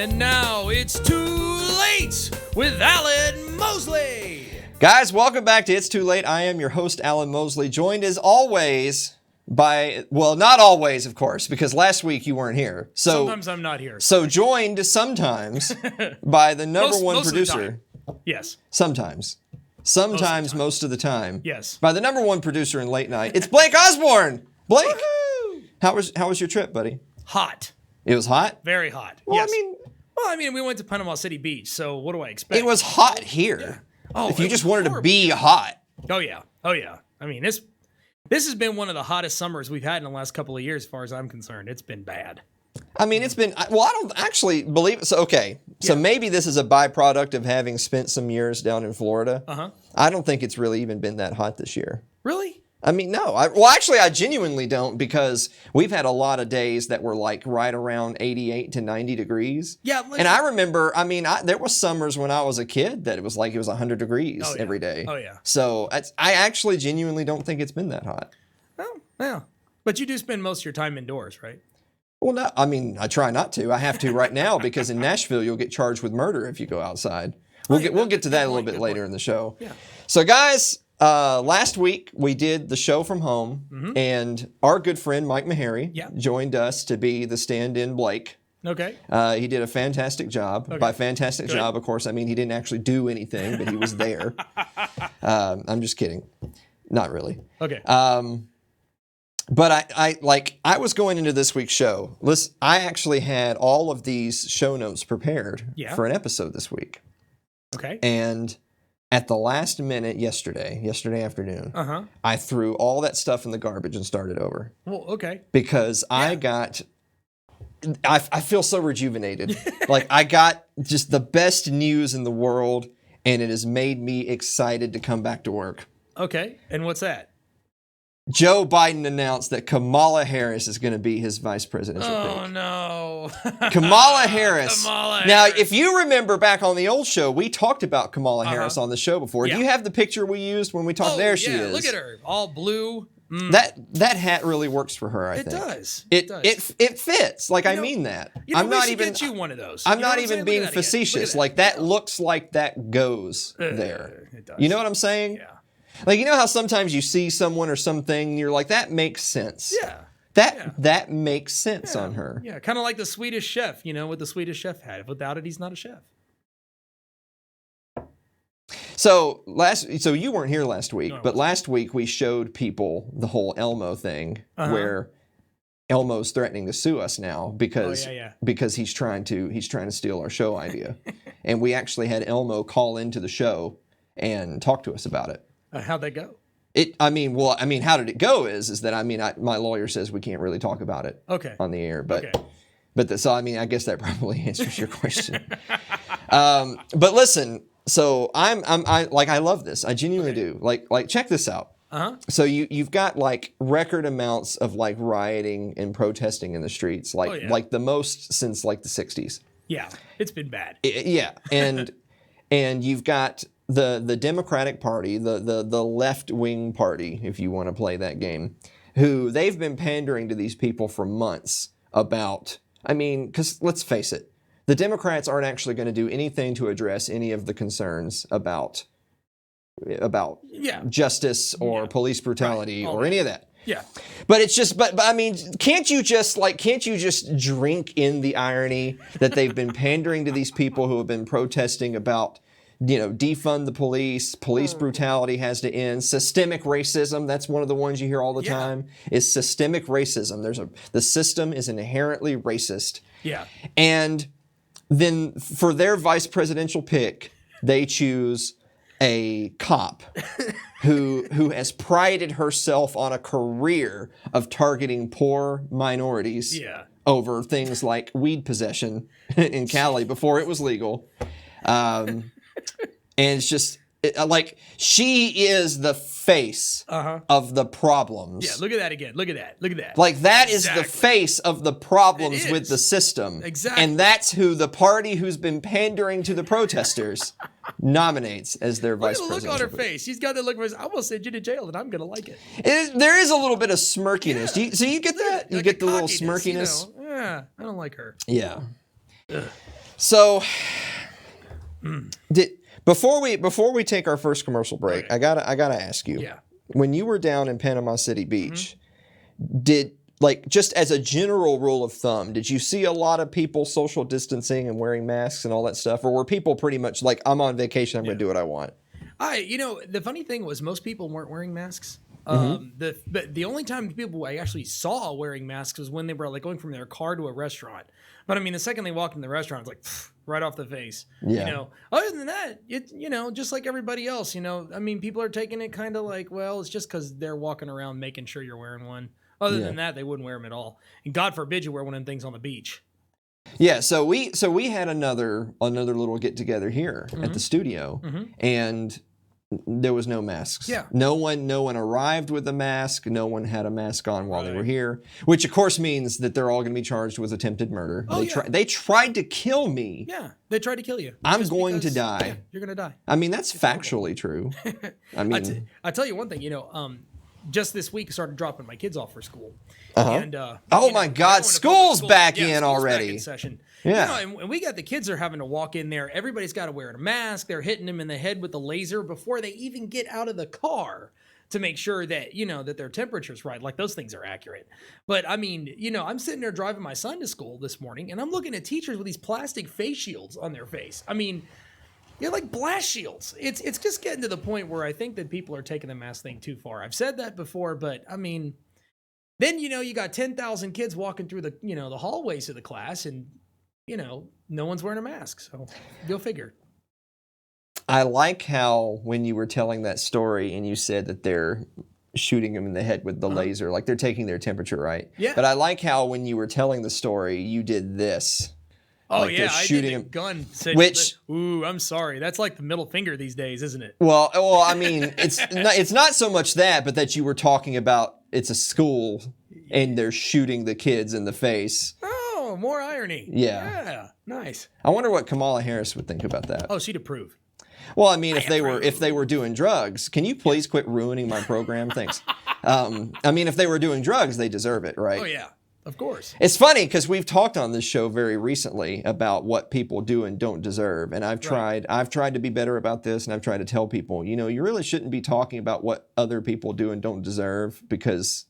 And now it's Too Late with Alan Mosley. Guys, welcome back to It's Too Late. I am your host, Alan Mosley, joined as always by, well, not always, of course, because last week you weren't here. So sometimes I'm not here. So joined sometimes by the number one producer. Yes. Sometimes most of the time. Yes. By the number one producer in late night. It's Blake Osborne. Blake, Woohoo! how was your trip, buddy? Hot. It was hot? Very hot. Well, yes. I mean, we went to Panama City Beach, so what do I expect? It was hot here. Yeah. Oh, if you just wanted to be hot. Oh yeah. I mean, this has been one of the hottest summers we've had in the last couple of years, as far as I'm concerned. It's been bad. I mean, it's been, well, I don't actually believe it. So, okay. So maybe this is a byproduct of having spent some years down in Florida. Uh-huh. I don't think it's really even been that hot this year. Really? I mean, no. I genuinely don't, because we've had a lot of days that were like right around 88 to 90 degrees. Yeah. And I remember, there was summers when I was a kid that it was 100 degrees every day. Oh, yeah. So I actually genuinely don't think it's been that hot. Oh, yeah. But you do spend most of your time indoors, right? Well, no, I try not to. I have to right now because in Nashville you'll get charged with murder if you go outside. We'll get to that a little bit later in the show. Yeah. So guys, last week we did the show from home, and our good friend Mike Meharry joined us to be the stand-in Blake. Okay. He did a fantastic job. Okay. By fantastic job, of course, I mean he didn't actually do anything, but he was there. I'm just kidding. Not really. Okay. But I was going into this week's show. Listen, I actually had all of these show notes prepared for an episode this week. Okay. And at the last minute yesterday afternoon, I threw all that stuff in the garbage and started over. Well, okay. Because I feel so rejuvenated. I got just the best news in the world, and it has made me excited to come back to work. Okay. And what's that? Joe Biden announced that Kamala Harris is going to be his vice presidential pick. Oh, no. Kamala Harris. Now, Harris. if you remember back on the old show, we talked about Kamala Harris on the show before. Do you have the picture we used when we talked? There she is. Look at her. All blue. That hat really works for her, I think. It does. It fits. I mean that. I'm not even get you one of those. I'm not even being facetious. That looks like that goes there. It does. You know what I'm saying? Yeah. You know how sometimes you see someone or something and you're like, that makes sense. Yeah. That makes sense on her. Yeah, kind of like the Swedish chef, with the Swedish chef hat. Without it, he's not a chef. So you weren't here last week, but last week we showed people the whole Elmo thing where Elmo's threatening to sue us now because he's trying to steal our show idea. And we actually had Elmo call into the show and talk to us about it. How'd that go? How did it go is that, my lawyer says we can't really talk about it on the air, but I guess that probably answers your question. But listen, so I love this. I genuinely do. Check this out. So you've got record amounts of rioting and protesting in the streets, the most since the 60s. Yeah, it's been bad. And you've got the Democratic Party, the left-wing party, if you want to play that game, who they've been pandering to these people for months about, because let's face it, the Democrats aren't actually going to do anything to address any of the concerns about justice or police brutality or any of that. Yeah. But it's just, can't you just drink in the irony that they've been pandering to these people who have been protesting about, defund the police brutality has to end, systemic racism, that's one of the ones you hear all the time, is systemic racism. The system is inherently racist. Yeah. And then for their vice presidential pick, they choose a cop who has prided herself on a career of targeting poor minorities over things like weed possession in Cali before it was legal. And it's just she is the face of the problems. Yeah, look at that again. Look at that. That is the face of the problems with the system. Exactly. And that's who the party who's been pandering to the protesters nominates as their vice president. Look on her face. She's got that look. I will send you to jail, and I'm going to like it. There is a little bit of smirkiness. Yeah. So you get that? You get the little smirkiness? Yeah, I don't like her. Yeah. Ugh. So, before we take our first commercial break, I gotta ask you. Yeah. When you were down in Panama City Beach, just as a general rule of thumb, did you see a lot of people social distancing and wearing masks and all that stuff, or were people pretty much like, I'm on vacation, I'm gonna do what I want? The funny thing was most people weren't wearing masks. The only time people I actually saw wearing masks was when they were like going from their car to a restaurant. But I mean, the second they walked in the restaurant, it's like right off the face. Yeah. Other than that, just like everybody else, I mean, people are taking it kind of like, well, it's just because they're walking around making sure you're wearing one. Other than that, they wouldn't wear them at all. And God forbid you wear one of them things on the beach. Yeah. So we had another little get together here at the studio, and there was no masks. Yeah. No one arrived with a mask. No one had a mask on while they were here, which of course means that they're all going to be charged with attempted murder. They tried to kill me. Yeah, they tried to kill you. I'm going to die. Yeah, you're going to die. I mean, that's factually true. I mean, I tell you one thing, just this week I started dropping my kids off for school. And my God, school's back in already. Back in session. Yeah. And we got the kids are having to walk in there. Everybody's got to wear a mask. They're hitting them in the head with the laser before they even get out of the car to make sure that, that their temperature's right. Like those things are accurate. But I mean, I'm sitting there driving my son to school this morning and I'm looking at teachers with these plastic face shields on their face. I mean, they're like blast shields. It's just getting to the point where I think that people are taking the mask thing too far. I've said that before, but I mean, then, you got 10,000 kids walking through the, the hallways of the class and, no one's wearing a mask. So go figure. I like how when you were telling that story and you said that they're shooting them in the head with the laser, like they're taking their temperature, right? Yeah. But I like how when you were telling the story, you did this. Oh, like yeah, I did the gun. Ooh, I'm sorry. That's like the middle finger these days, isn't it? Well, I mean, it's not so much that, but that you were talking about it's a school and they're shooting the kids in the face. Oh, more irony. Yeah, nice. I wonder what Kamala Harris would think about that. Oh, she'd approve. Well, I mean, if they were doing drugs, can you please quit ruining my program? Thanks. I mean, if they were doing drugs, they deserve it, right? Oh yeah. Of course. It's funny because we've talked on this show very recently about what people do and don't deserve. And I've tried to be better about this, and I've tried to tell people, you really shouldn't be talking about what other people do and don't deserve because,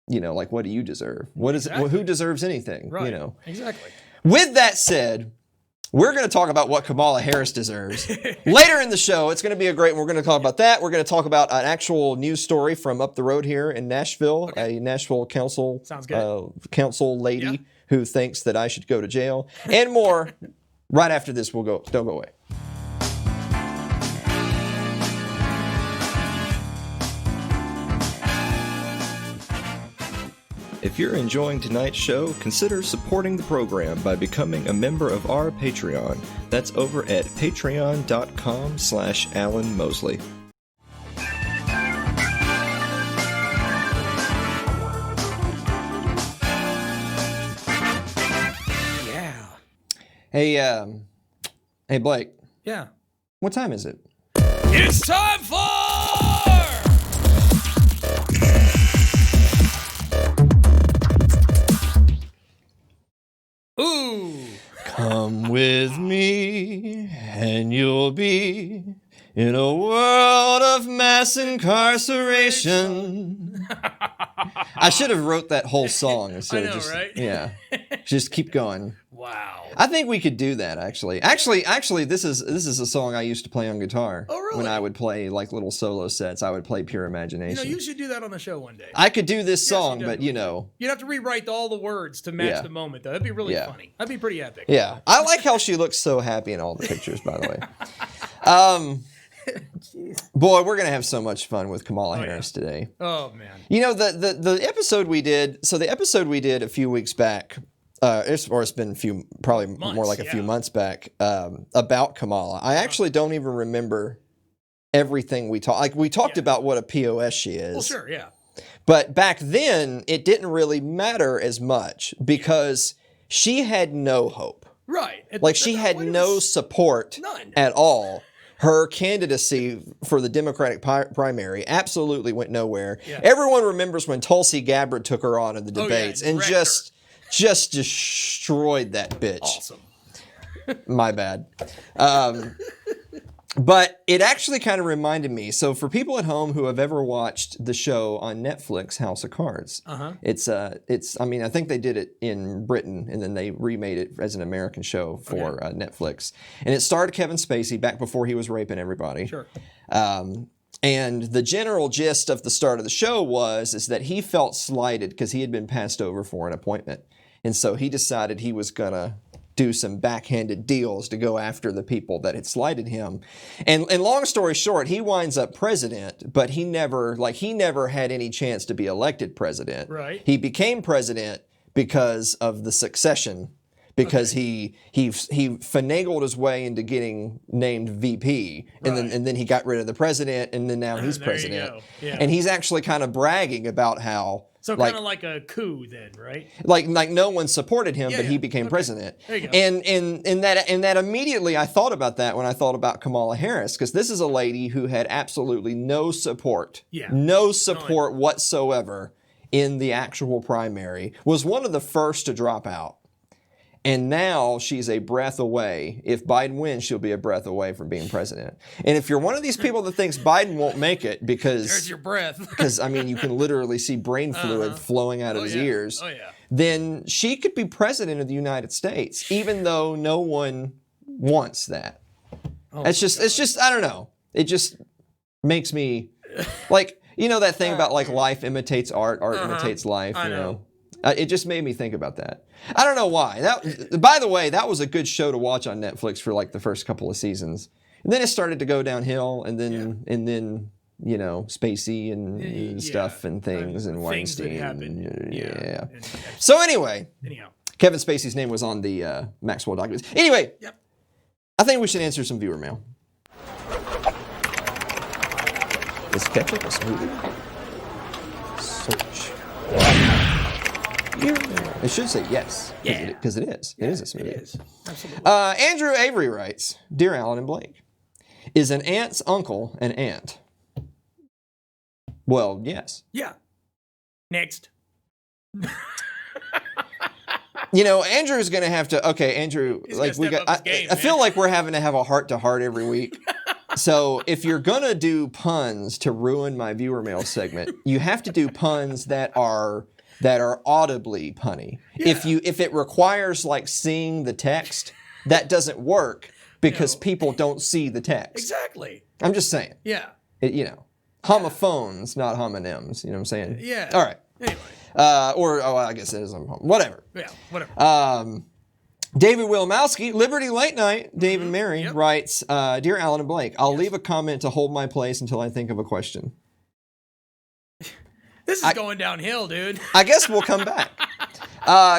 like, what do you deserve? Who deserves anything? Right. Exactly. With that said, we're going to talk about what Kamala Harris deserves. Later in the show, it's going to be a great one. We're going to talk about that. We're going to talk about an actual news story from up the road here in Nashville, a Nashville council lady who thinks that I should go to jail, and more. Right after this, don't go away. If you're enjoying tonight's show, consider supporting the program by becoming a member of our Patreon. That's over at patreon.com/Alan Mosley. Yeah. Hey, Blake. Yeah. What time is it? It's time for... Ooh. Come with me and you'll be in a world of mass incarceration. I should have wrote that whole song instead of just right? Yeah. Just keep going. Wow. I think we could do that actually. Actually, this is a song I used to play on guitar. Oh, really? When I would play like little solo sets, I would play Pure Imagination. You should do that on the show one day. I could do this song, but you'd have to rewrite all the words to match the moment, though. That'd be really funny. That'd be pretty epic. Yeah, I like how she looks so happy in all the pictures. By the way. Boy, we're gonna have so much fun with Kamala Harris today. Oh man! The episode we did. So the episode we did a few weeks back, it's been probably months, more like a few months back, about Kamala. I actually don't even remember everything we talked. Like we talked about what a POS she is. Well, sure, yeah. But back then, it didn't really matter as much because she had no hope. Right. Like she had no support at all. Her candidacy for the Democratic primary absolutely went nowhere. Yeah. Everyone remembers when Tulsi Gabbard took her on in the debates and just destroyed that bitch. Awesome. My bad. But it actually kind of reminded me. So for people at home who have ever watched the show on Netflix, House of Cards, it's I mean, I think they did it in Britain and then they remade it as an American show for Netflix. And it starred Kevin Spacey back before he was raping everybody. Sure. And the general gist of the start of the show is that he felt slighted because he had been passed over for an appointment. And so he decided he was going to do some backhanded deals to go after the people that had slighted him. And long story short, he winds up president, but he never had any chance to be elected president. Right. He became president because of the succession, because he finagled his way into getting named VP, and then he got rid of the president, and then now he's president. Yeah. And he's actually kind of bragging about how. So kind of like a coup then, right? Like no one supported him, but he became president. There you go. And that immediately I thought about that when I thought about Kamala Harris, because this is a lady who had absolutely no support, whatsoever in the actual primary, was one of the first to drop out. And now she's a breath away. If Biden wins, she'll be a breath away from being president. And if you're one of these people that thinks Biden won't make it because... There's your breath. Because, I mean, you can literally see brain fluid flowing out of his ears. Then she could be president of the United States, even though no one wants that. It's just, I don't know. It just makes me... Like, you know that thing about like life imitates art, art imitates life, you know? It just made me think about that. I don't know why. By the way, that was a good show to watch on Netflix for like the first couple of seasons. And then it started to go downhill, and then you know, Spacey and stuff and things and Weinstein. So anyway, Kevin Spacey's name was on the Maxwell documents. Anyway, I think we should answer some viewer mail. Is ketchup a smoothie? Search. It should say yes. Because it is. It is a smoothie. It is. Absolutely. Andrew Avery writes, Dear Alan and Blake, is an aunt's uncle an aunt? Well, yes. Yeah. Next. You know, Andrew's going to have to... Okay, Andrew, like we got... I feel like we're having to have a heart-to-heart every week. So if you're going to do puns to ruin my viewer mail segment, you have to do puns that are audibly punny. If it requires like seeing the text, that doesn't work because people don't see the text. Exactly. I'm just saying. Yeah. You know, homophones, not homonyms. You know what I'm saying? Yeah. All right. Anyway. I guess it is whatever. Yeah. Whatever. David Wilmowski, Liberty Late Night, Dave and Mary writes, Dear Alan and Blake, I'll leave a comment to hold my place until I think of a question. This is going downhill, dude. I guess we'll come back.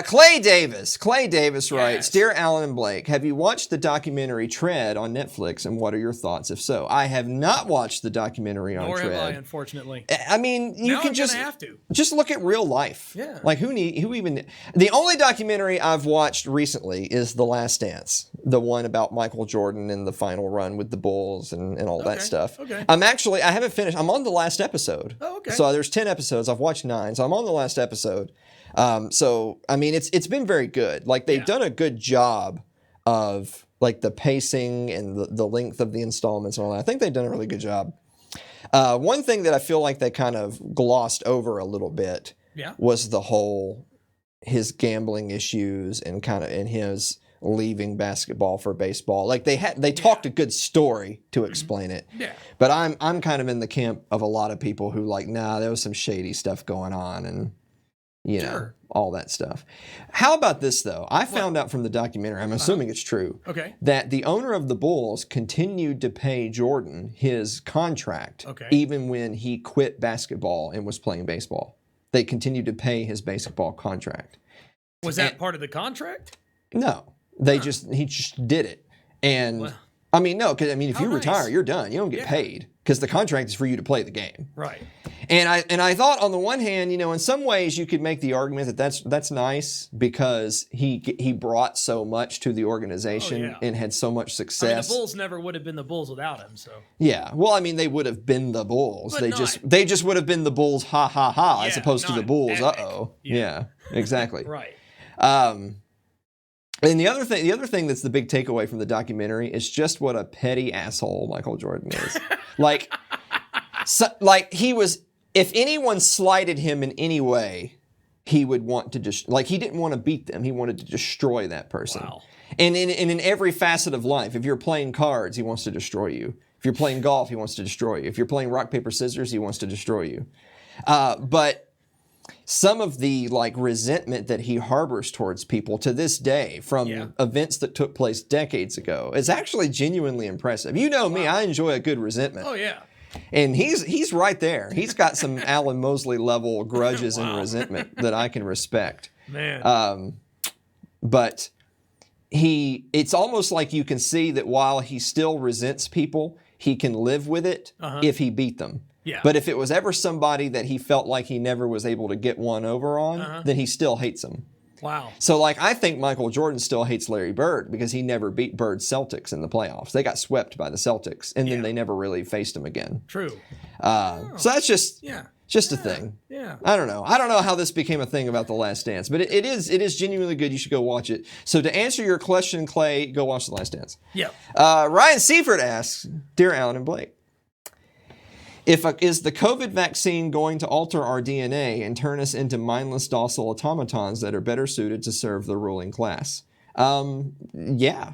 Clay Davis writes, Dear Alan and Blake, have you watched the documentary Tread on Netflix, and what are your thoughts if so? I have not watched the documentary on Tread. Nor have I, unfortunately. I mean, you can just have to. Just look at real life. Yeah. Like who even... The only documentary I've watched recently is The Last Dance, the one about Michael Jordan and the final run with the Bulls and all that stuff. Okay. I haven't finished. I'm on the last episode. Oh, okay. So there's 10 episodes. I've watched 9, so I'm on the last episode. So I mean, it's been very good. Like they've done a good job of like the pacing and the length of the installments and all that. I think they've done a really good job. One thing that I feel like they kind of glossed over a little bit was the whole his gambling issues and his leaving basketball for baseball. Like they talked a good story to explain it. Yeah. But I'm kind of in the camp of a lot of people who like, nah, there was some shady stuff going on and you know, all that stuff. How about this, though? I found out from the documentary, I'm assuming it's true, that the owner of the Bulls continued to pay Jordan his contract even when he quit basketball and was playing baseball. They continued to pay his baseball contract. Was that part of the contract? No. He just did it. And I mean, no, because I mean, if you retire, you're done. You don't get paid because the contract is for you to play the game. Right. And I thought on the one hand, you know, in some ways you could make the argument that that's nice because he brought so much to the organization and had so much success. I mean, the Bulls never would have been the Bulls without him. So yeah, well, I mean, they would have been the Bulls. But they just would have been the Bulls, ha ha ha, as opposed to the Bulls, uh oh. Yeah, exactly. Right. And the other thing that's the big takeaway from the documentary is just what a petty asshole Michael Jordan is. like he was, if anyone slighted him in any way, he would want to just, like, he didn't want to beat them. He wanted to destroy that person. Wow. And in every facet of life, if you're playing cards, he wants to destroy you. If you're playing golf, he wants to destroy you. If you're playing rock, paper, scissors, he wants to destroy you. But some of the resentment that he harbors towards people to this day from events that took place decades ago is actually genuinely impressive. You know me, I enjoy a good resentment. Oh, yeah. And he's right there. He's got some Alan Mosley level grudges and resentment that I can respect. Man. But it's almost like you can see that while he still resents people, he can live with it if he beat them. Yeah. But if it was ever somebody that he felt like he never was able to get one over on, then he still hates them. Wow. So, I think Michael Jordan still hates Larry Bird because he never beat Bird's Celtics in the playoffs. They got swept by the Celtics, and then they never really faced him again. True. So that's just a thing. Yeah. I don't know how this became a thing about The Last Dance, but it is genuinely good. You should go watch it. So to answer your question, Clay, go watch The Last Dance. Yeah. Ryan Seifert asks, Dear Alan and Blake, is the COVID vaccine going to alter our DNA and turn us into mindless, docile automatons that are better suited to serve the ruling class? Yeah.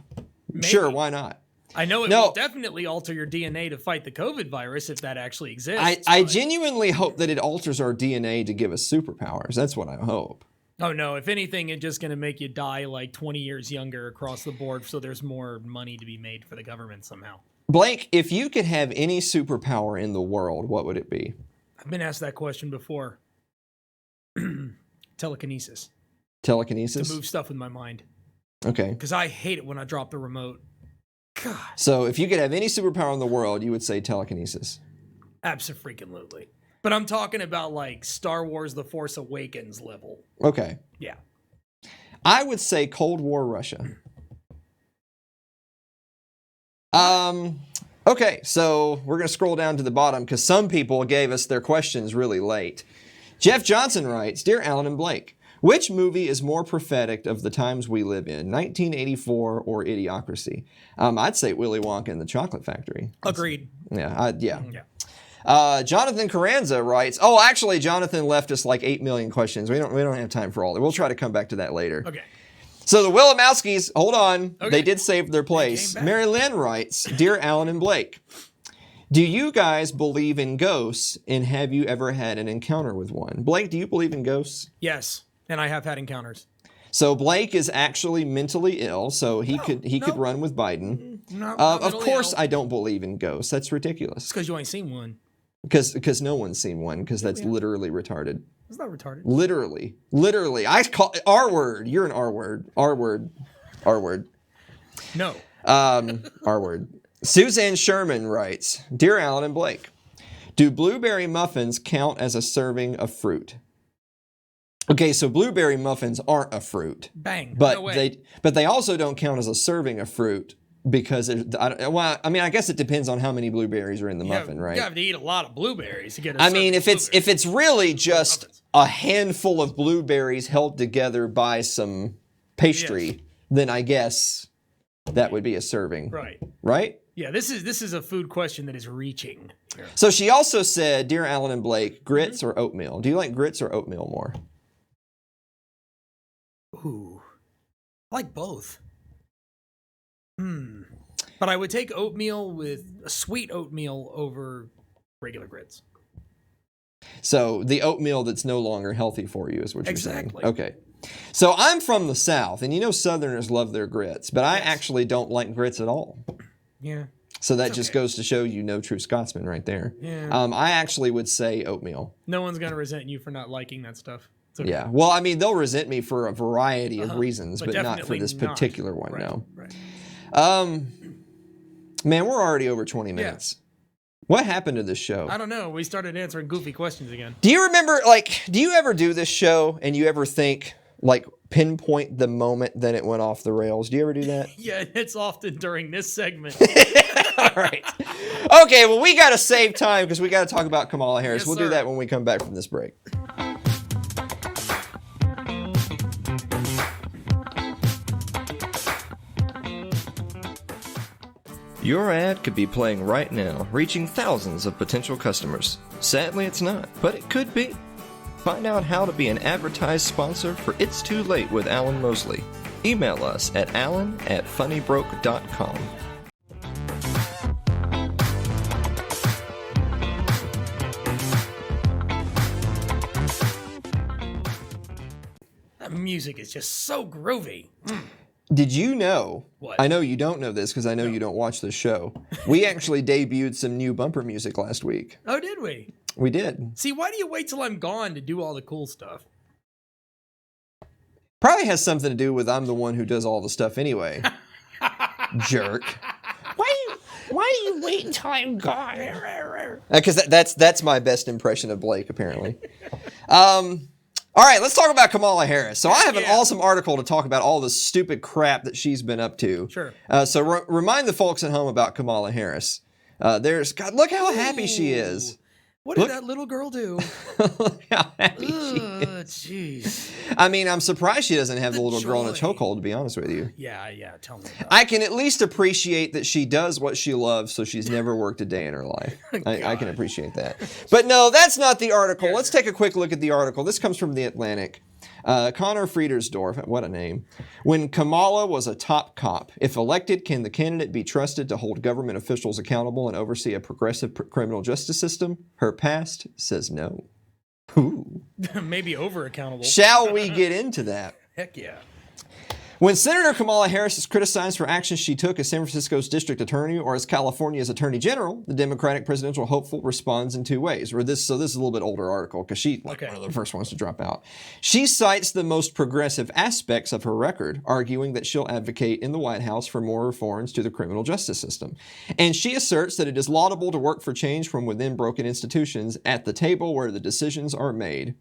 Maybe. Sure, why not? I know it will definitely alter your DNA to fight the COVID virus if that actually exists. I genuinely hope that it alters our DNA to give us superpowers. That's what I hope. Oh, no. If anything, it's just going to make you die 20 years younger across the board so there's more money to be made for the government somehow. Blake, if you could have any superpower in the world, what would it be? I've been asked that question before. Telekinesis. Telekinesis? To move stuff with my mind. Okay. Because I hate it when I drop the remote. God. So if you could have any superpower in the world, you would say telekinesis. Abso-freaking-lutely. But I'm talking about Star Wars The Force Awakens level. Okay. Yeah. I would say Cold War Russia. Okay, so we're going to scroll down to the bottom because some people gave us their questions really late. Jeff Johnson writes, Dear Alan and Blake, which movie is more prophetic of the times we live in, 1984 or Idiocracy? I'd say Willy Wonka and the Chocolate Factory. Agreed. Yeah. Jonathan Carranza writes, actually, Jonathan left us 8 million questions. We don't have time for all that. We'll try to come back to that later. Okay. So the Willimowskis, hold on. Okay. They did save their place. Mary Lynn writes, Dear Alan and Blake, do you guys believe in ghosts, and have you ever had an encounter with one? Blake, do you believe in ghosts? Yes, and I have had encounters. So Blake is actually mentally ill, so he could run with Biden. Of course, I don't believe in ghosts. That's ridiculous. It's because you ain't seen one. Because no one's seen one, because that's literally retarded. It's not retarded. Literally. I call R word. You're an R word. R word. No. R word. Suzanne Sherman writes, Dear Alan and Blake, do blueberry muffins count as a serving of fruit? Okay, so blueberry muffins aren't a fruit. Bang. But no way. they also don't count as a serving of fruit. Because, I guess it depends on how many blueberries are in the muffin, right? You have to eat a lot of blueberries to get if it's really just a handful of blueberries held together by some pastry, then I guess that would be a serving. Right. Right? Yeah, this is a food question that is reaching here. So she also said, Dear Alan and Blake, grits or oatmeal? Do you like grits or oatmeal more? Ooh. I like both. But I would take oatmeal with a sweet oatmeal over regular grits. So the oatmeal that's no longer healthy for you is what you're saying. Exactly. Okay. So I'm from the South, and Southerners love their grits, but I actually don't like grits at all. Yeah. So that just goes to show no true Scotsman right there. Yeah. I actually would say oatmeal. No one's going to resent you for not liking that stuff. Okay. Yeah. Well, they'll resent me for a variety of reasons, but not for this particular one, no. Right. Man, we're already over 20 minutes. Yeah. What happened to this show? I don't know. We started answering goofy questions again. Do you remember, do you ever do this show and you ever think, pinpoint the moment that it went off the rails? Do you ever do that? Yeah, it's often during this segment. All right. Okay, well, we got to save time because we got to talk about Kamala Harris. Yes, we'll do that when we come back from this break. Your ad could be playing right now, reaching thousands of potential customers. Sadly, it's not, but it could be. Find out how to be an advertised sponsor for It's Too Late with Alan Mosley. Email us at alan@funnybroke.com. That music is just so groovy. Did you know? What? I know you don't know this because I know you don't watch the show. We actually debuted some new bumper music last week. Oh, did we? We did. See, why do you wait till I'm gone to do all the cool stuff? Probably has something to do with I'm the one who does all the stuff anyway. Jerk. Why do you wait until I'm gone? Because that's my best impression of Blake, apparently. All right, let's talk about Kamala Harris. So I have an awesome article to talk about all the stupid crap that she's been up to. Sure. So remind the folks at home about Kamala Harris. God, look how happy she is. What did that little girl do? Look how happy she is. Jeez. I mean, I'm surprised she doesn't have the little girl in a chokehold, to be honest with you. Yeah, tell me about it. I can at least appreciate that she does what she loves, so she's never worked a day in her life. I can appreciate that. But no, that's not the article. Let's take a quick look at the article. This comes from The Atlantic. Connor Friedersdorf, what a name. When Kamala was a top cop, if elected, can the candidate be trusted to hold government officials accountable and oversee a progressive criminal justice system? Her past says no. Ooh. Maybe over accountable. Shall we get into that? Heck yeah. When Senator Kamala Harris is criticized for actions she took as San Francisco's district attorney or as California's attorney general, the Democratic presidential hopeful responds in two ways. So this is a little bit older article because she's one of the first ones to drop out. She cites the most progressive aspects of her record, arguing that she'll advocate in the White House for more reforms to the criminal justice system. And she asserts that it is laudable to work for change from within broken institutions at the table where the decisions are made.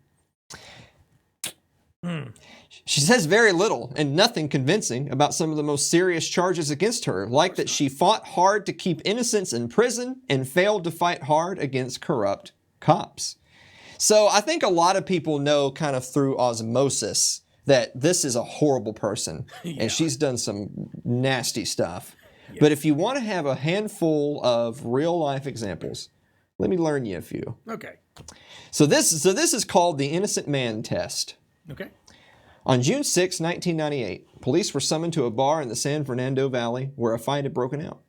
She says very little and nothing convincing about some of the most serious charges against her, like that she fought hard to keep innocents in prison and failed to fight hard against corrupt cops. So I think a lot of people know kind of through osmosis that this is a horrible person and she's done some nasty stuff. Yeah. But if you want to have a handful of real life examples, let me learn you a few. Okay. So this is called the innocent man test. Okay. On June 6, 1998, police were summoned to a bar in the San Fernando Valley where a fight had broken out.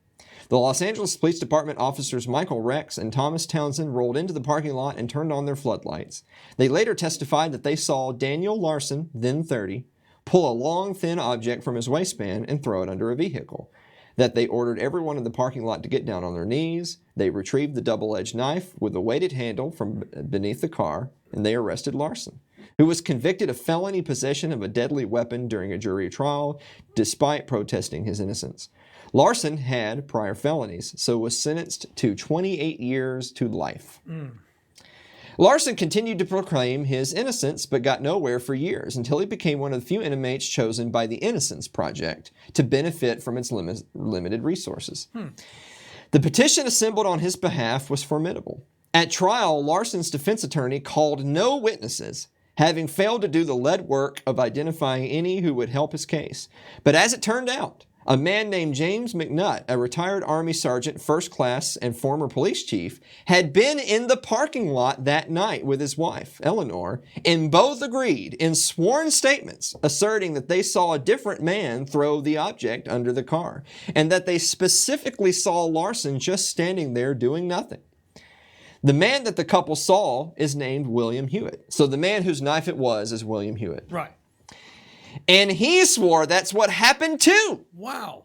The Los Angeles Police Department officers Michael Rex and Thomas Townsend rolled into the parking lot and turned on their floodlights. They later testified that they saw Daniel Larson, then 30, pull a long, thin object from his waistband and throw it under a vehicle. That they ordered everyone in the parking lot to get down on their knees. They retrieved the double-edged knife with a weighted handle from beneath the car, and they arrested Larson, who was convicted of felony possession of a deadly weapon during a jury trial, despite protesting his innocence. Larson had prior felonies, so was sentenced to 28 years to life. Larson continued to proclaim his innocence, but got nowhere for years until he became one of the few inmates chosen by the Innocence Project to benefit from its limited resources. The petition assembled on his behalf was formidable. At trial, Larson's defense attorney called no witnesses, having failed to do the lead work of identifying any who would help his case. But as it turned out, a man named James McNutt, a retired Army sergeant, first class, and former police chief, had been in the parking lot that night with his wife, Eleanor, and both agreed in sworn statements asserting that they saw a different man throw the object under the car, and that they specifically saw Larson just standing there doing nothing. The man that the couple saw is named William Hewitt. So the man whose knife it was is William Hewitt. Right. And he swore that's what happened too. Wow.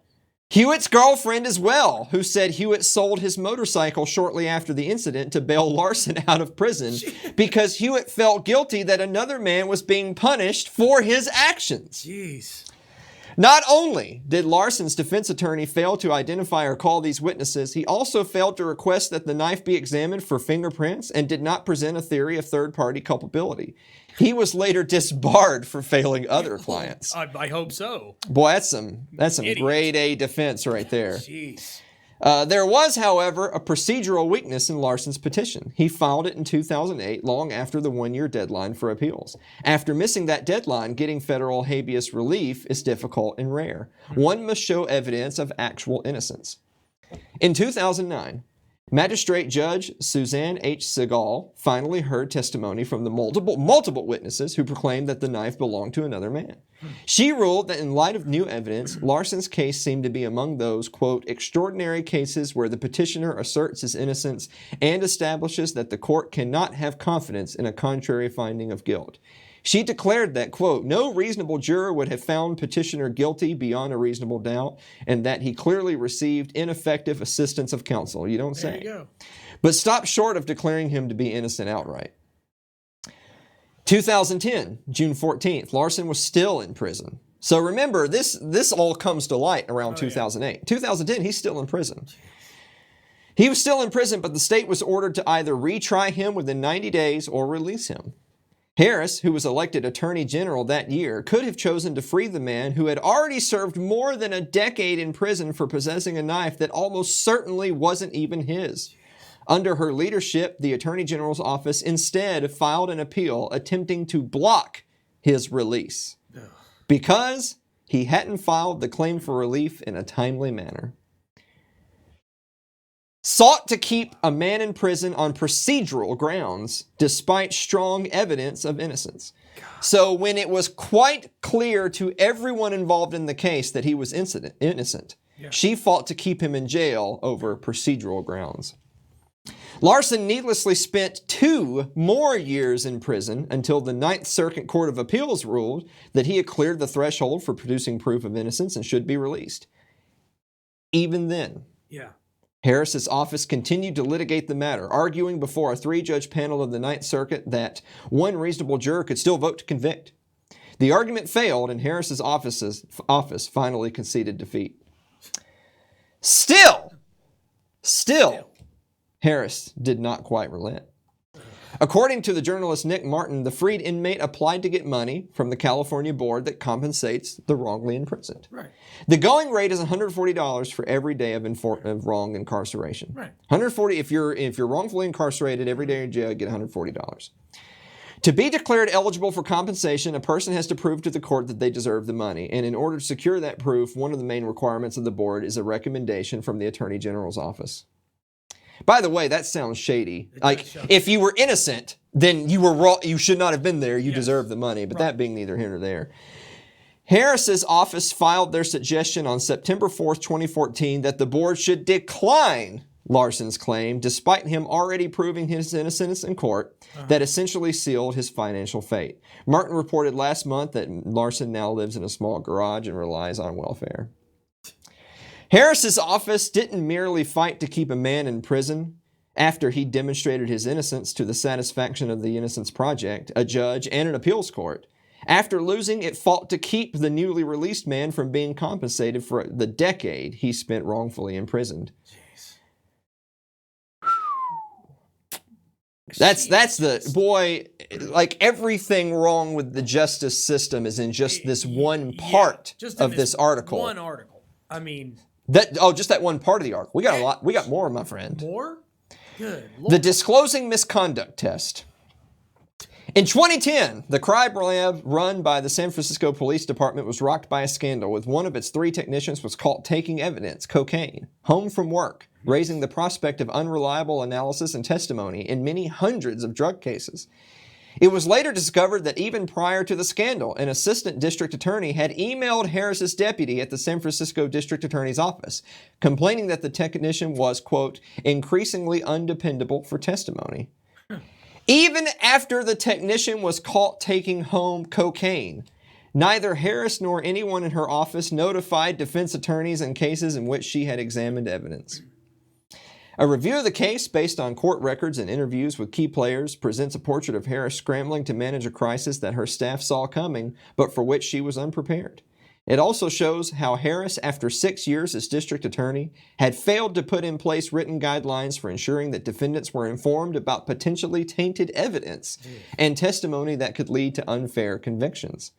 Hewitt's girlfriend as well, who said Hewitt sold his motorcycle shortly after the incident to bail Larson out of prison because Hewitt felt guilty that another man was being punished for his actions. Jeez. Not only did Larson's defense attorney fail to identify or call these witnesses, he also failed to request that the knife be examined for fingerprints and did not present a theory of third-party culpability. He was later disbarred for failing other clients. I hope so. Boy, that's some grade A defense right there. Jeez. There was, however, a procedural weakness in Larson's petition. He filed it in 2008, long after the one-year deadline for appeals. After missing that deadline, getting federal habeas relief is difficult and rare. One must show evidence of actual innocence. In 2009, Magistrate Judge Suzanne H. Segal finally heard testimony from the multiple witnesses who proclaimed that the knife belonged to another man. She ruled that in light of new evidence, Larson's case seemed to be among those, quote, extraordinary cases where the petitioner asserts his innocence and establishes that the court cannot have confidence in a contrary finding of guilt. She declared that, quote, no reasonable juror would have found petitioner guilty beyond a reasonable doubt, and that he clearly received ineffective assistance of counsel. You don't say. There you go. But stopped short of declaring him to be innocent outright. 2010, June 14th, Larson was still in prison. So remember, this all comes to light around 2008. 2010, he's still in prison. He was still in prison, but the state was ordered to either retry him within 90 days or release him. Harris, who was elected Attorney General that year, could have chosen to free the man who had already served more than a decade in prison for possessing a knife that almost certainly wasn't even his. Under her leadership, the Attorney General's office instead filed an appeal attempting to block his release because he hadn't filed the claim for relief in a timely manner. Sought to keep a man in prison on procedural grounds despite strong evidence of innocence. So when it was quite clear to everyone involved in the case that he was innocent, she fought to keep him in jail over procedural grounds. Larson needlessly spent 2 more years in prison until the Ninth Circuit Court of Appeals ruled that he had cleared the threshold for producing proof of innocence and should be released. Even then, Harris's office continued to litigate the matter, arguing before a 3-judge panel of the Ninth Circuit that one reasonable juror could still vote to convict. The argument failed, and Harris's office finally conceded defeat. Still, Harris did not quite relent. According to the journalist Nick Martin, the freed inmate applied to get money from the California board that compensates the wrongly imprisoned. Right. The going rate is $140 for every day of wrong incarceration. Right. $140 if you're wrongfully incarcerated every day in jail, you get $140. To be declared eligible for compensation, a person has to prove to the court that they deserve the money. And in order to secure that proof, one of the main requirements of the board is a recommendation from the Attorney General's office. By the way, that sounds shady. Like, if you were innocent, then you were wrong. You should not have been there. You deserve the money. But that being neither here nor there. Harris's office filed their suggestion on September 4th, 2014, that the board should decline Larson's claim, despite him already proving his innocence in court, that essentially sealed his financial fate. Martin reported last month that Larson now lives in a small garage and relies on welfare. Harris's office didn't merely fight to keep a man in prison after he demonstrated his innocence to the satisfaction of the Innocence Project, a judge, and an appeals court. After losing, it fought to keep the newly released man from being compensated for the decade he spent wrongfully imprisoned. That's the boy, like everything wrong with the justice system is in just this one part of this article. One article. I mean, just that one part of the article. We got a lot. We got more, my friend. More? Good Lord. The disclosing misconduct test. In 2010, the crime lab run by the San Francisco Police Department was rocked by a scandal with one of its 3 technicians was caught taking evidence, cocaine, home from work, raising the prospect of unreliable analysis and testimony in many hundreds of drug cases. It was later discovered that even prior to the scandal, an assistant district attorney had emailed Harris's deputy at the San Francisco District Attorney's office, complaining that the technician was, quote, increasingly undependable for testimony. Even after the technician was caught taking home cocaine, neither Harris nor anyone in her office notified defense attorneys in cases in which she had examined evidence. A review of the case based on court records and interviews with key players presents a portrait of Harris scrambling to manage a crisis that her staff saw coming, but for which she was unprepared. It also shows how Harris, after 6 years as district attorney, had failed to put in place written guidelines for ensuring that defendants were informed about potentially tainted evidence and testimony that could lead to unfair convictions.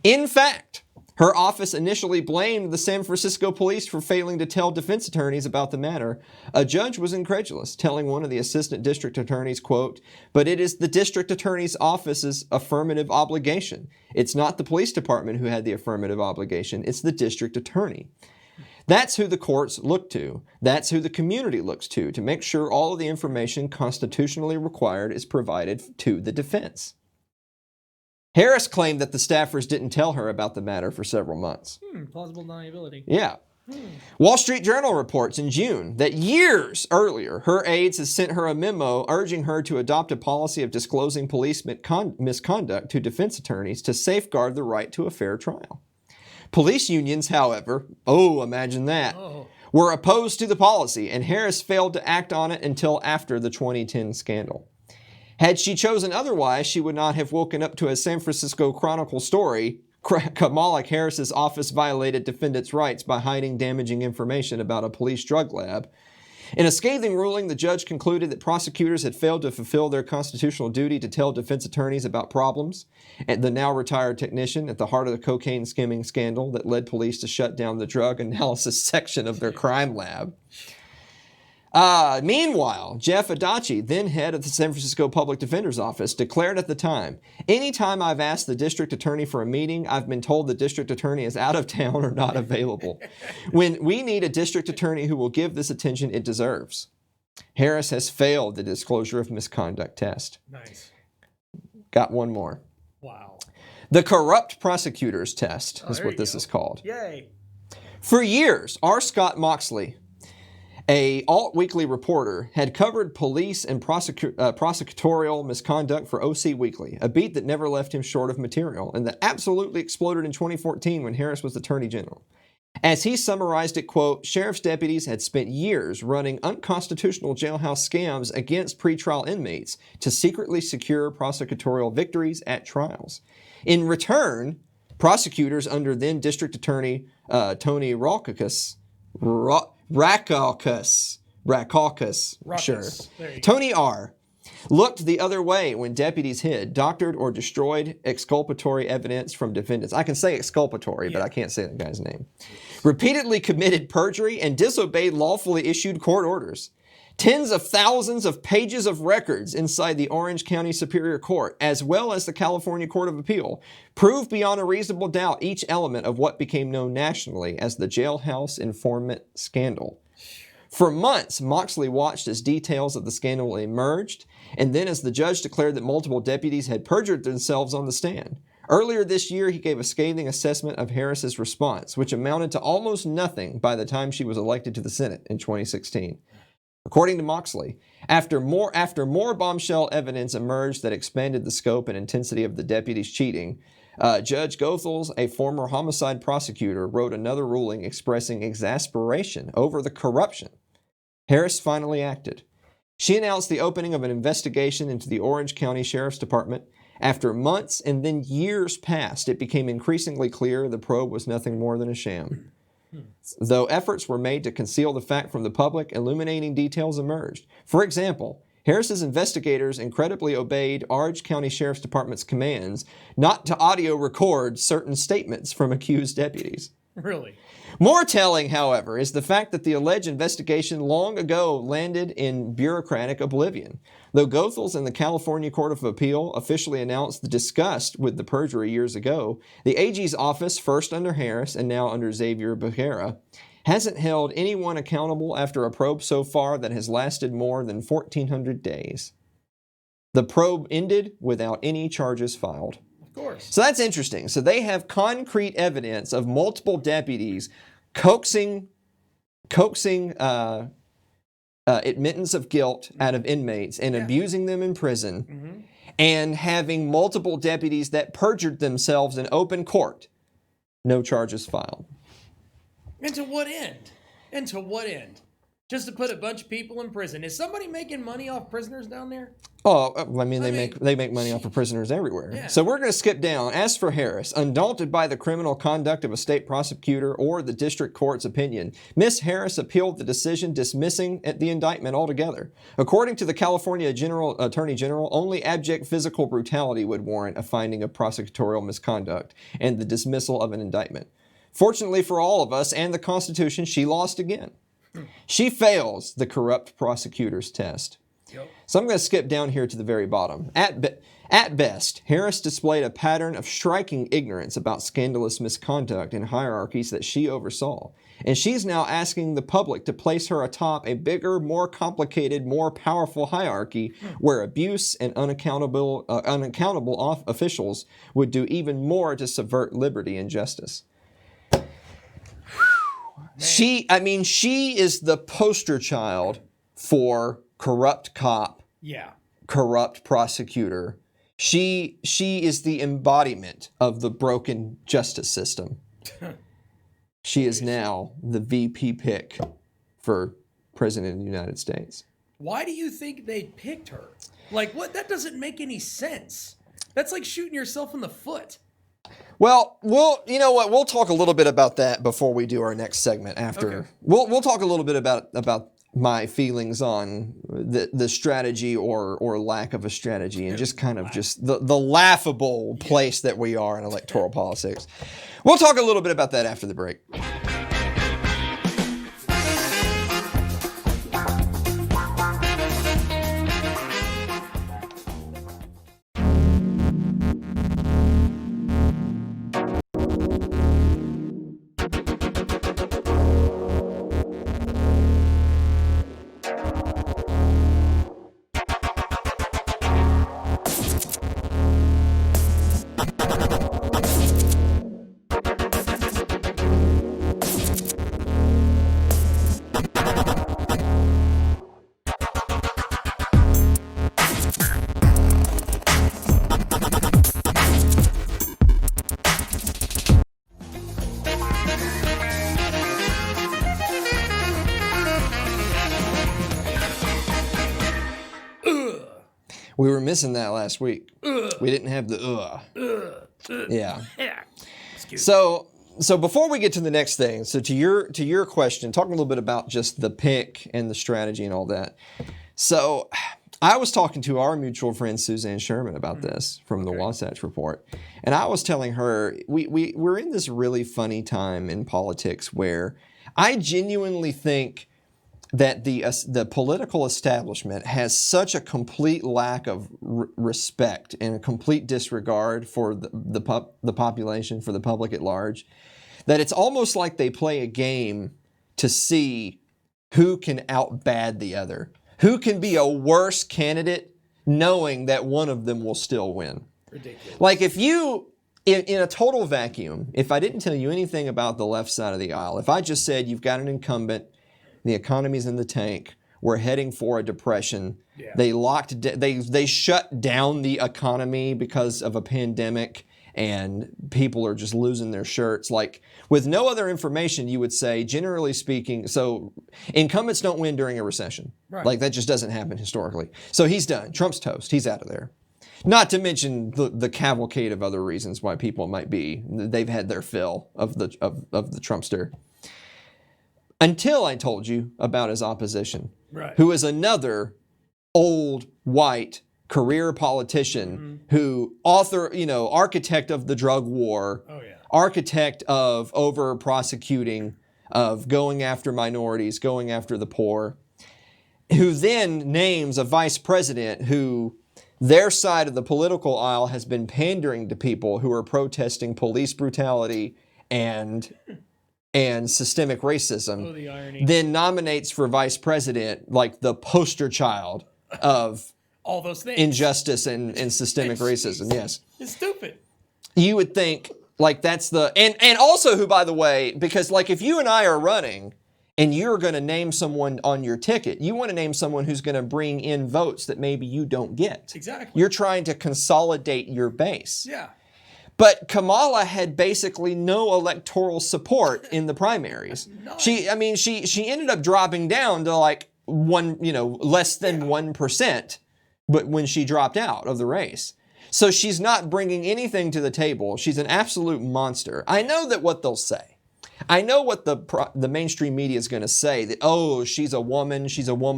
In fact, her office initially blamed the San Francisco police for failing to tell defense attorneys about the matter. A judge was incredulous, telling one of the assistant district attorneys, quote, "But it is the district attorney's office's affirmative obligation. It's not the police department who had the affirmative obligation, it's the district attorney." That's who the courts look to. That's who the community looks to make sure all of the information constitutionally required is provided to the defense. Harris claimed that the staffers didn't tell her about the matter for several months. Plausible deniability. Yeah. Wall Street Journal reports in June that years earlier, her aides had sent her a memo urging her to adopt a policy of disclosing police misconduct to defense attorneys to safeguard the right to a fair trial. Police unions, however, imagine that, were opposed to the policy, and Harris failed to act on it until after the 2010 scandal. Had she chosen otherwise, she would not have woken up to a San Francisco Chronicle story, Kamala Harris's office violated defendants' rights by hiding damaging information about a police drug lab. In a scathing ruling, the judge concluded that prosecutors had failed to fulfill their constitutional duty to tell defense attorneys about problems. And the now retired technician at the heart of the cocaine skimming scandal that led police to shut down the drug analysis section of their crime lab. Meanwhile, Jeff Adachi, then head of the San Francisco Public Defender's Office, declared at the time, "Anytime I've asked the district attorney for a meeting, I've been told the district attorney is out of town or not available. When we need a district attorney who will give this attention it deserves." Harris has failed the disclosure of misconduct test. Nice. Got one more. Wow. The corrupt prosecutors test is what this is called. Yay. For years, R. Scott Moxley, a alt-weekly reporter, had covered police and prosecutorial misconduct for OC Weekly, a beat that never left him short of material and that absolutely exploded in 2014 when Harris was Attorney General. As he summarized it, quote, "Sheriff's deputies had spent years running unconstitutional jailhouse scams against pretrial inmates to secretly secure prosecutorial victories at trials. In return, prosecutors under then District Attorney Tony Rackauckus, sure, Tony R., looked the other way when deputies hid, doctored, or destroyed exculpatory evidence from defendants." I can say exculpatory, but I can't say the guy's name. "Repeatedly committed perjury and disobeyed lawfully issued court orders. Tens of thousands of pages of records inside the Orange County Superior Court, as well as the California Court of Appeal, prove beyond a reasonable doubt each element of what became known nationally as the jailhouse informant scandal." For months, Moxley watched as details of the scandal emerged, and then as the judge declared that multiple deputies had perjured themselves on the stand. Earlier this year, he gave a scathing assessment of Harris's response, which amounted to almost nothing by the time she was elected to the Senate in 2016. According to Moxley, after more bombshell evidence emerged that expanded the scope and intensity of the deputies' cheating, Judge Goethals, a former homicide prosecutor, wrote another ruling expressing exasperation over the corruption. Harris finally acted. She announced the opening of an investigation into the Orange County Sheriff's Department. After months and then years passed, it became increasingly clear the probe was nothing more than a sham. Though efforts were made to conceal the fact from the public, illuminating details emerged. For example, Harris's investigators incredibly obeyed Orange County Sheriff's Department's commands not to audio record certain statements from accused deputies. Really? More telling, however, is the fact that the alleged investigation long ago landed in bureaucratic oblivion. Though Goethals and the California Court of Appeal officially announced the disgust with the perjury years ago, the AG's office, first under Harris and now under Xavier Becerra, hasn't held anyone accountable after a probe so far that has lasted more than 1,400 days. The probe ended without any charges filed. Of course. So that's interesting. So they have concrete evidence of multiple deputies coaxing admittance of guilt out of inmates and abusing them in prison, and having multiple deputies that perjured themselves in open court. No charges filed. And to what end? And to what end? Just to put a bunch of people in prison. Is somebody making money off prisoners down there? Oh, I mean, they make money off of prisoners everywhere. Yeah. So we're going to skip down. As for Harris, undaunted by the criminal conduct of a state prosecutor or the district court's opinion, Miss Harris appealed the decision dismissing the indictment altogether. According to the California Attorney General, only abject physical brutality would warrant a finding of prosecutorial misconduct and the dismissal of an indictment. Fortunately for all of us and the Constitution, she lost again. She fails the corrupt prosecutor's test. Yep. So I'm going to skip down here to the very bottom. At best, Harris displayed a pattern of striking ignorance about scandalous misconduct in hierarchies that she oversaw. And she's now asking the public to place her atop a bigger, more complicated, more powerful hierarchy where abuse and unaccountable officials would do even more to subvert liberty and justice. She is the poster child for corrupt cop, corrupt prosecutor. She is the embodiment of the broken justice system. She is now the VP pick for President of the United States. Why do you think they picked her? Like, what? That doesn't make any sense. That's like shooting yourself in the foot. Well, you know what? We'll talk a little bit about that before we do our next segment. After okay. We'll talk a little bit about my feelings on the strategy or lack of a strategy, and just kind of just the laughable place that we are in electoral politics. We'll talk a little bit about that after the break. Ugh. We were missing that last week. We didn't have the Yeah. So before we get to the next thing, so to your question, talking a little bit about just the pick and the strategy and all that. So I was talking to our mutual friend Suzanne Sherman about this from the Wasatch Report, and I was telling her we're in this really funny time in politics where I genuinely think that the political establishment has such a complete lack of respect and a complete disregard for the population, for the public at large, that it's almost like they play a game to see who can outbad the other, who can be a worse candidate knowing that one of them will still win. Ridiculous. Like if you, in a total vacuum, if I didn't tell you anything about the left side of the aisle, if I just said you've got an incumbent, the economy's in the tank, we're heading for a depression. Yeah. They shut down the economy because of a pandemic, and people are just losing their shirts. Like, with no other information, you would say, generally speaking, so incumbents don't win during a recession. Right. Like, that just doesn't happen historically. So he's done. Trump's toast. He's out of there. Not to mention the cavalcade of other reasons why people might be. They've had their fill of the Trumpster. Until I told you about his opposition, who is another old, white, career politician who architect of the drug war, architect of over-prosecuting, of going after minorities, going after the poor, who then names a vice president who their side of the political aisle has been pandering to people who are protesting police brutality and systemic racism, then nominates for vice president like the poster child of all those things, injustice and systemic racism. Yes, it's stupid. You would think like that's the and also who, by the way, because like if you and I are running and you're going to name someone on your ticket, you want to name someone who's going to bring in votes that maybe you don't get. Exactly. You're trying to consolidate your base. Yeah. But Kamala had basically no electoral support in the primaries. She ended up dropping down to like less than 1%, but when she dropped out of the race. So she's not bringing anything to the table. She's an absolute monster. I know that what they'll say. I know what the mainstream media is going to say, that, oh, she's a woman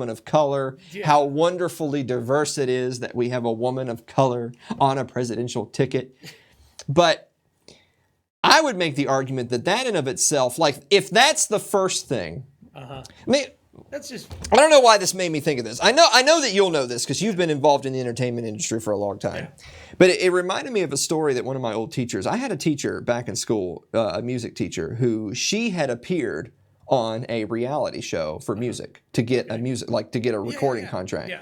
of color, how wonderfully diverse it is that we have a woman of color on a presidential ticket. But I would make the argument that in of itself, like if that's the first thing, I mean, That's just. I don't know why this made me think of this. I know that you'll know this because you've been involved in the entertainment industry for a long time. Yeah. But it reminded me of a story that one of my old teachers. I had a teacher back in school, a music teacher, who she had appeared on a reality show for music to get a recording contract. Yeah.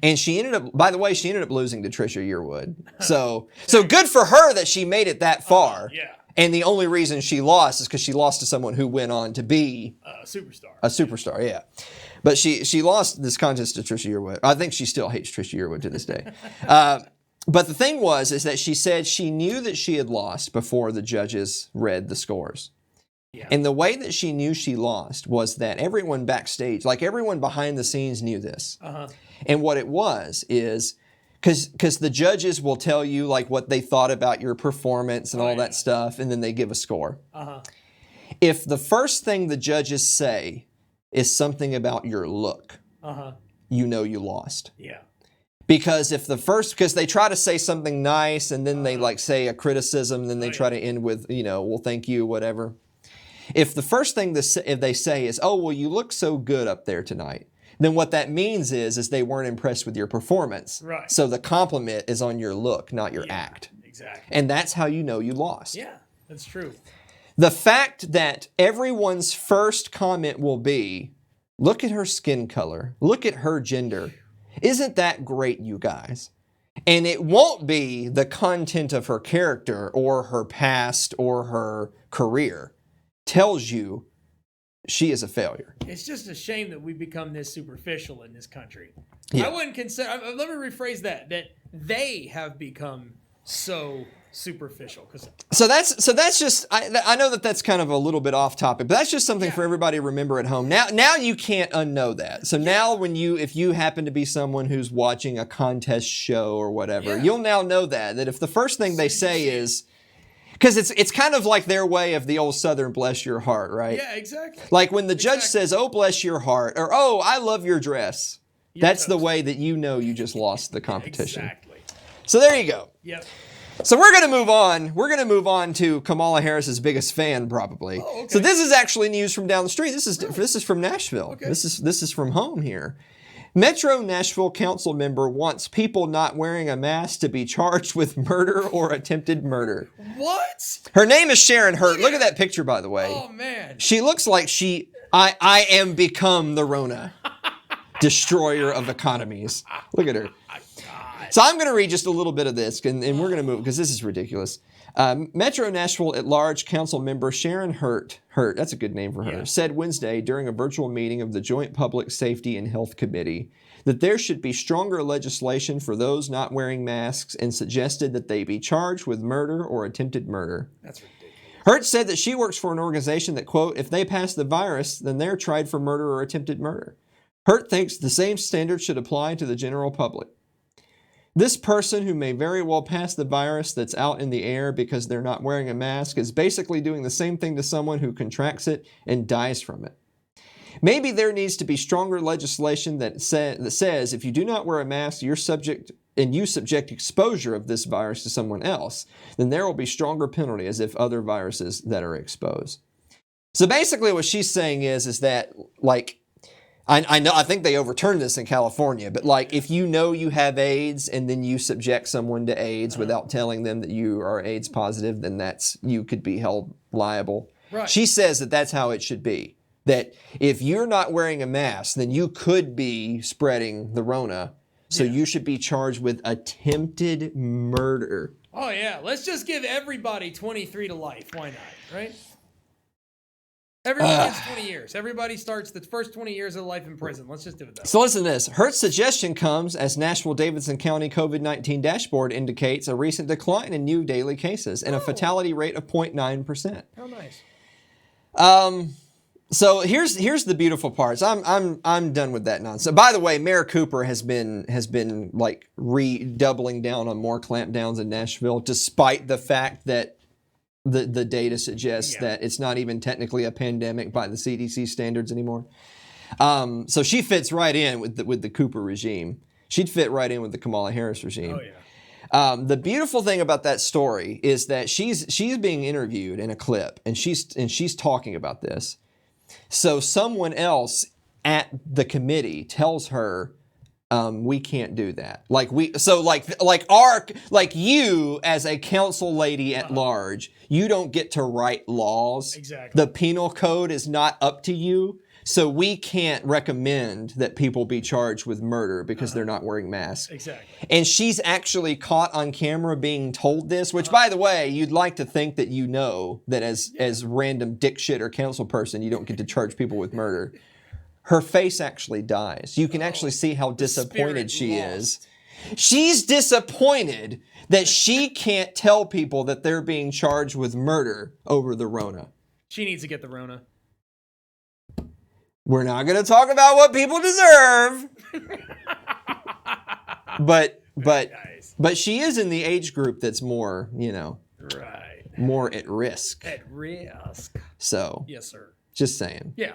And she ended up, by the way, losing to Trisha Yearwood. So good for her that she made it that far. Yeah. And the only reason she lost is because she lost to someone who went on to be a superstar. A superstar, yeah. But she lost this contest to Trisha Yearwood. I think she still hates Trisha Yearwood to this day. But the thing is that she said she knew that she had lost before the judges read the scores. Yeah. And the way that she knew she lost was that everyone backstage, like everyone behind the scenes, knew this. Uh-huh. And what it was is because the judges will tell you like what they thought about your performance and all that stuff, and then they give a score. Uh-huh. If the first thing the judges say is something about your look, you know you lost. Yeah. Because because they try to say something nice and then they like say a criticism, then they try to end with, well, thank you, whatever. If the first thing if they say is, oh, well, you look so good up there tonight, then what that means is they weren't impressed with your performance. Right. So the compliment is on your look, not your act. Exactly. And that's how you know you lost. Yeah, that's true. The fact that everyone's first comment will be, look at her skin color, look at her gender. Isn't that great, you guys? And it won't be the content of her character or her past or her career. Tells you she is a failure. It's just a shame that we become this superficial in this country. Yeah. I wouldn't consider, let me rephrase that they have become so superficial. So that's just, I know that that's kind of a little bit off topic, but that's just something for everybody to remember at home. Now you can't unknow that. So now if you happen to be someone who's watching a contest show or whatever, you'll now know that if the first thing they say is, because it's kind of like their way of the old Southern bless your heart, right? Yeah, exactly. Like when the judge says, oh, bless your heart, or oh, I love your dress. That's the way that you know you just lost the competition. Exactly. So there you go. Yep. So we're going to move on. We're going to move on to Kamala Harris's biggest fan, probably. Oh, okay. So this is actually news from down the street. This is from Nashville. Okay. This is from home here. Metro Nashville council member wants people not wearing a mask to be charged with murder or attempted murder. What? Her name is Sharon Hurt. Look at that picture, by the way. Oh, man. She looks like I am become the Rona, destroyer of economies. Look at her. So I'm going to read just a little bit of this, and we're going to move, because this is ridiculous. Metro Nashville at large council member Sharon Hurt, that's a good name for her, said Wednesday during a virtual meeting of the Joint Public Safety and Health Committee that there should be stronger legislation for those not wearing masks and suggested that they be charged with murder or attempted murder. That's ridiculous. Hurt said that she works for an organization that, quote, if they pass the virus, then they're tried for murder or attempted murder. Hurt thinks the same standards should apply to the general public. This person who may very well pass the virus that's out in the air because they're not wearing a mask is basically doing the same thing to someone who contracts it and dies from it. Maybe there needs to be stronger legislation that says if you do not wear a mask, you subject exposure of this virus to someone else, then there will be stronger penalty as if other viruses that are exposed. So basically what she's saying is that, like, I think they overturned this in California, but like if you know you have AIDS and then you subject someone to AIDS without telling them that you are AIDS positive, then you could be held liable. Right. She says that that's how it should be. That if you're not wearing a mask, then you could be spreading the Rona. So you should be charged with attempted murder. Oh yeah, let's just give everybody 23 to life. Why not, right? Everybody gets 20 years. Everybody starts the first 20 years of life in prison. Let's just do it that way. So listen to this. Hurt's suggestion comes as Nashville-Davidson County COVID-19 dashboard indicates a recent decline in new daily cases and a fatality rate of 0.9%. How nice. So here's the beautiful parts. I'm done with that nonsense. By the way, Mayor Cooper has been like redoubling down on more clampdowns in Nashville, despite the fact that the data suggests that it's not even technically a pandemic by the CDC standards anymore. So she fits right in with the Cooper regime. She'd fit right in with the Kamala Harris regime. Oh yeah. The beautiful thing about that story is that she's being interviewed in a clip, and she's talking about this. So someone else at the committee tells her, we can't do that. You as a council lady at large, you don't get to write laws. Exactly. The penal code is not up to you. So we can't recommend that people be charged with murder because they're not wearing masks. Exactly. And she's actually caught on camera being told this, which by the way, you'd like to think that you know that as random dick shit or council person, you don't get to charge people with murder. Her face actually dies. You can actually see how disappointed she is. She's disappointed that she can't tell people that they're being charged with murder over the Rona. She needs to get the Rona. We're not going to talk about what people deserve. but she is in the age group that's more, more at risk. At risk. So. Yes, sir. Just saying. Yeah.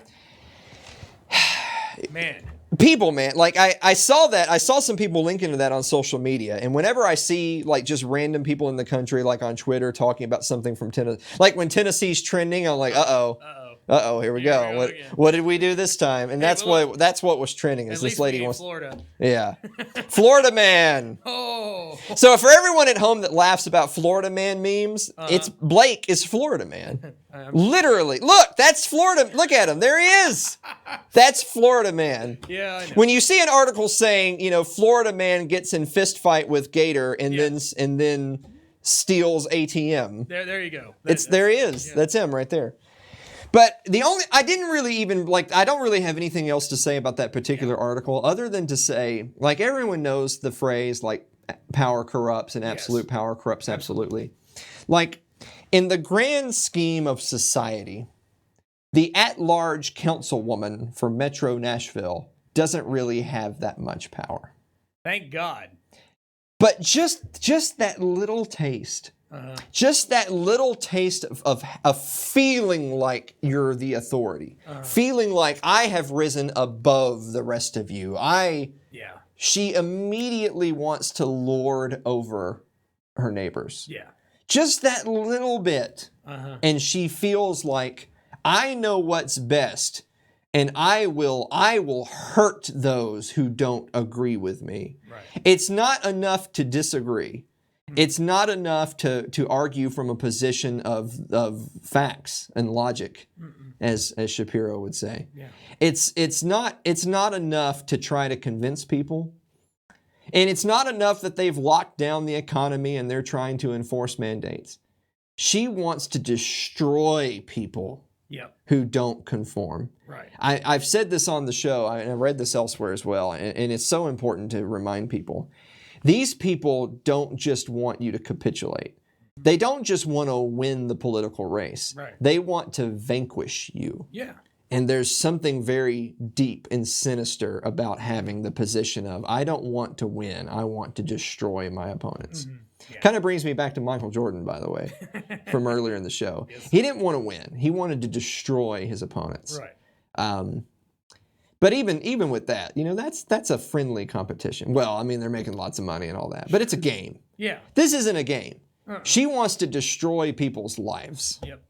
Man. People, man, like I saw that. I saw some people linking to that on social media. And whenever I see like just random people in the country, like on Twitter talking about something from Tennessee, like when Tennessee's trending, I'm like, here we go. What did we do this time? And that's what was trending. Is this lady wants Florida? Yeah, Florida man. Oh. So for everyone at home that laughs about Florida man memes, it's Blake is Florida man. Literally, look, that's Florida. Look at him. There he is. That's Florida man. Yeah, I know. When you see an article saying, Florida man gets in fist fight with Gator and then steals ATM. There you go. There he is. Yeah. That's him right there. But I don't really have anything else to say about that particular article other than to say, like, everyone knows the phrase, like, power corrupts and absolute power corrupts absolutely. Like, in the grand scheme of society, the at-large councilwoman for Metro Nashville doesn't really have that much power. Thank God. But just that little taste. Just that little taste of feeling like you're the authority, feeling like I have risen above the rest of you. She immediately wants to lord over her neighbors. Yeah. Just that little bit. And she feels like I know what's best and I will hurt those who don't agree with me. Right. It's not enough to disagree. It's not enough to argue from a position of facts and logic, as Shapiro would say. Yeah. It's not enough to try to convince people. And it's not enough that they've locked down the economy and they're trying to enforce mandates. She wants to destroy people who don't conform. Right. I've said this on the show, and I read this elsewhere as well, and it's so important to remind people. These people don't just want you to capitulate. They don't just want to win the political race. Right. They want to vanquish you. Yeah. And there's something very deep and sinister about having the position of, I don't want to win, I want to destroy my opponents. Yeah. Kind of brings me back to Michael Jordan, by the way, from earlier in the show. Yes. He didn't want to win. He wanted to destroy his opponents. Right. But even with that, that's a friendly competition. Well, I mean, they're making lots of money and all that, but it's a game. Yeah. This isn't a game. She wants to destroy people's lives. Yep.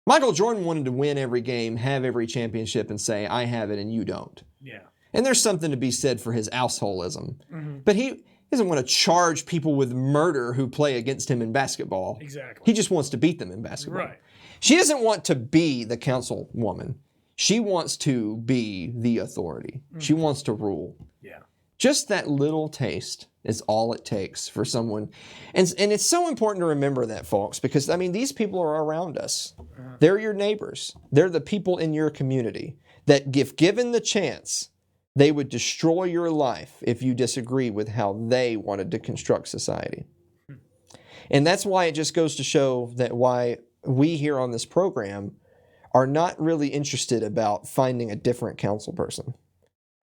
Michael Jordan wanted to win every game, have every championship, and say, I have it and you don't. Yeah. And there's something to be said for his assholism. Mm-hmm. But he doesn't want to charge people with murder who play against him in basketball. Exactly. He just wants to beat them in basketball. Right. She doesn't want to be the councilwoman. She wants to be the authority. Mm-hmm. She wants to rule. Yeah. Just that little taste is all it takes for someone. And it's so important to remember that, folks, because, I mean, these people are around us. Uh-huh. They're your neighbors. They're the people in your community that, if given the chance, they would destroy your life if you disagree with how they wanted to construct society. Hmm. And that's why it just goes to show that why we here on this program are not really interested about finding a different council person.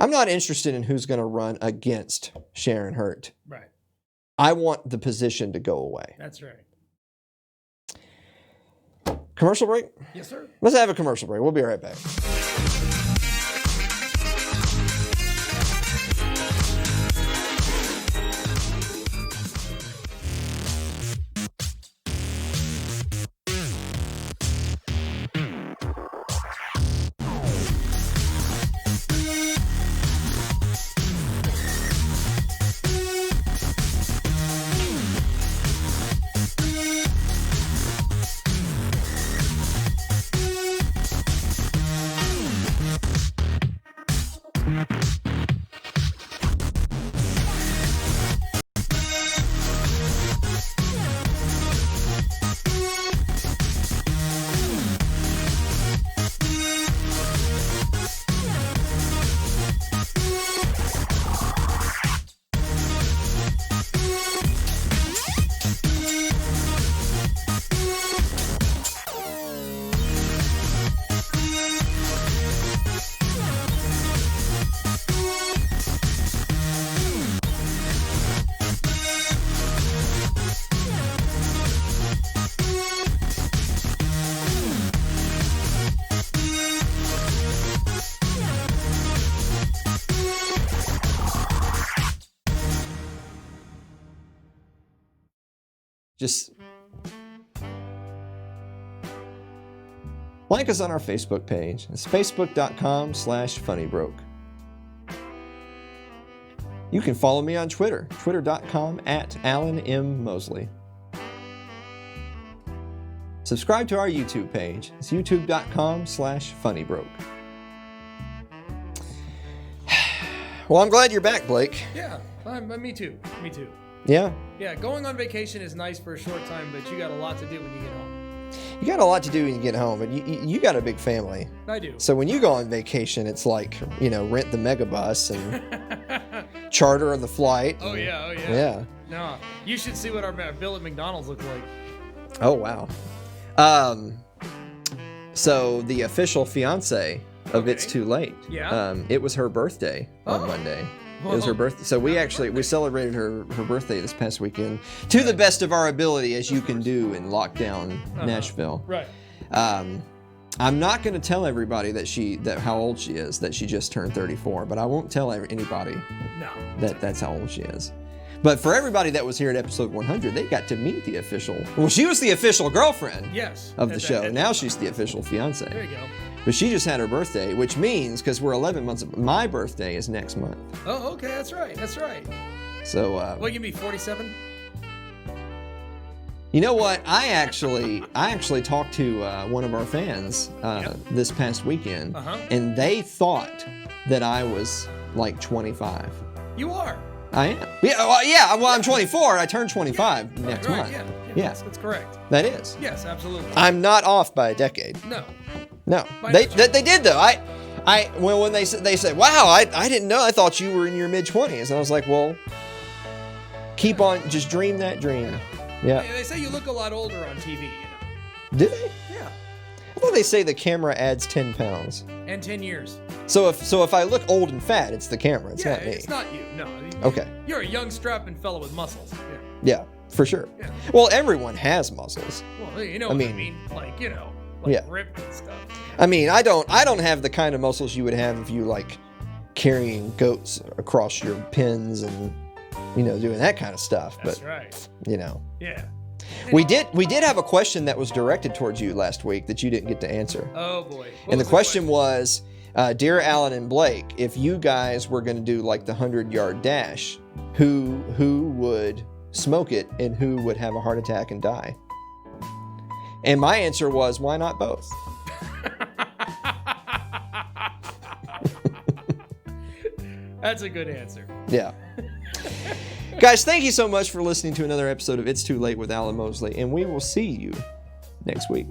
I'm not interested in who's going to run against Sharon Hurt. Right. I want the position to go away. That's right. Commercial break? Yes, sir. Let's have a commercial break. We'll be right back. just like us on our Facebook page. It's facebook.com/funnybroke. You can follow me on Twitter, twitter.com/AlanMMosley. Subscribe to our YouTube page. It's youtube.com/funnybroke. Well, I'm glad you're back, Blake. Yeah, me too. Me too. Yeah? Yeah, going on vacation is nice for a short time, but you got a lot to do when you get home. You got a lot to do when you get home, but you got a big family. I do. So when you go on vacation, it's like, rent the megabus and charter the flight. Oh, and, yeah. Yeah. No, you should see what our bill at McDonald's looks like. Oh, wow. So the official fiance of It's Too Late. Yeah. It was her birthday on Monday. It was her birthday. So we celebrated her birthday this past weekend to the best of our ability, as you can do in lockdown Nashville. Right. I'm not going to tell everybody that how old she is, that she just turned 34, but I won't tell anybody that's how old she is. But for everybody that was here at episode 100, they got to meet the official. Well, she was the official girlfriend of the show. Now she's the official fiance. There you go. But she just had her birthday, which means, because we're 11 months, my birthday is next month. Oh, okay, that's right. So, what, you be 47? You know what? I actually talked to one of our fans this past weekend, and they thought that I was like 25. You are. I am. Well, I'm 24. I turned 25 next month. Yeah. That's correct. That is. Yes, absolutely. I'm not off by a decade. No. They did though. When they said, "Wow, I didn't know. I thought you were in your mid-20s." And I was like, "Well, keep on, just dream that dream." Yeah. They say you look a lot older on TV. Do they? Yeah. I thought they say the camera adds 10 pounds. And 10 years. So if I look old and fat, it's the camera. It's not me. It's not you. No. Okay. You're a young, strapping fellow with muscles. Yeah, for sure. Yeah. Well, everyone has muscles. Well, you know what I mean. Like ripped and stuff. I mean, I don't have the kind of muscles you would have if you like carrying goats across your pins and doing that kind of stuff. That's but right. Yeah. We did have a question that was directed towards you last week that you didn't get to answer. Oh boy. And the question was, dear Alan and Blake, if you guys were going to do like the 100-yard dash, who would smoke it and who would have a heart attack and die? And my answer was, why not both? That's a good answer. Yeah. Guys, thank you so much for listening to another episode of It's Too Late with Alan Mosley, and we will see you next week.